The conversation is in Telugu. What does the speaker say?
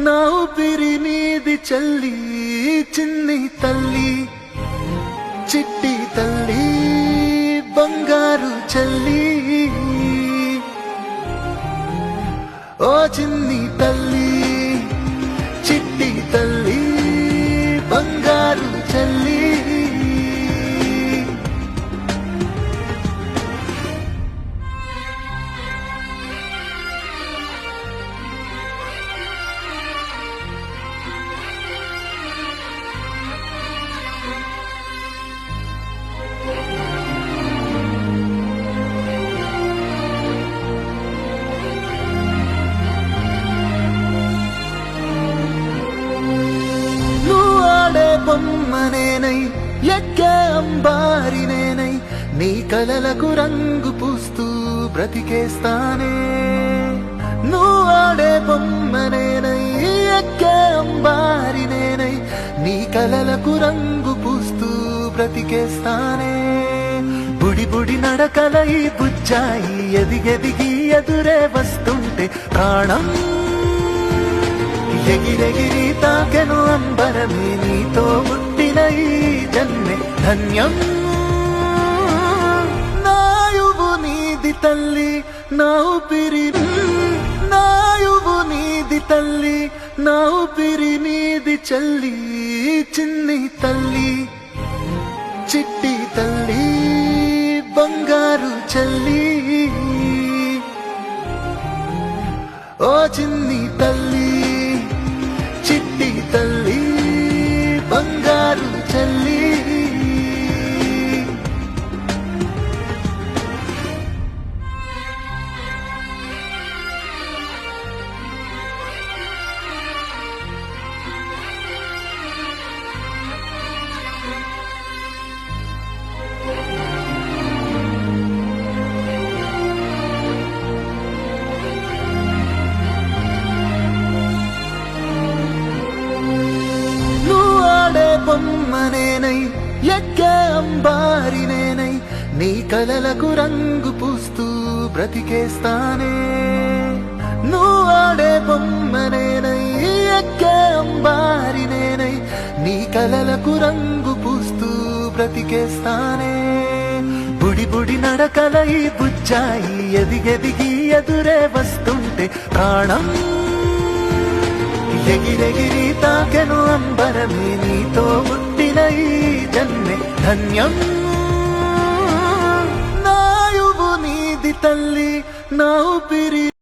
నా ఊపిరి నీది చెల్లి, చిన్ని తల్లి, చిట్టి తల్లి, బంగారు చెల్లి, ఓ చిన్ని తల్లి, చిట్టి తల్లి, బంగారు చెల్లి. బొమ్మనేనై ఎక్కే అంబారినేనై నీ కలలకు రంగు పూస్తూ బ్రతికేస్తానే. నువ్వు ఆడే బొమ్మనేనై ఎక్కే అంబారినేనై నీ కలలకు రంగు పూస్తూ బ్రతికేస్తానే. బుడి బుడి నడకల ఈ బుజ్జాయి ఎదిగెదిగి ఎదురే వస్తుంటే ప్రాణం ఎగిరెగిరి తాకెను అంబరమే, నీతో పుట్టిన ఈ జన్మే ధన్యం. నాయువు నీది తల్లి, నా ఊపిరి, నాయువు నీది తల్లి, నా ఊపిరి నీది చెల్లి, చిన్ని తల్లి, చిట్టి తల్లి, బంగారు చెల్లి, ఓ చిన్ని తల్లి, చిట్టి తల్లి, బంగారు చెల్లి. బొమ్మనేనై ఎక్కే అంబారినేనై నీ కలలకు రంగు పూస్తూ బ్రతికేస్తానే. నువ్వు ఆడే బొమ్మనేనై ఎక్కే అంబారినేనై నీ కలలకు రంగు పూస్తూ బ్రతికేస్తానే. బుడి బుడి నడకల ఈ బుజ్జాయి ఎదిగెదిగి ఎదురే వస్తుంటే ప్రాణం ఎగిరెగిరి తాకెను అంబరమే, నీతో పుట్టిన ఈ జన్మే ధన్యం. నాయువు నీది తల్లి, నా ఊపిరి.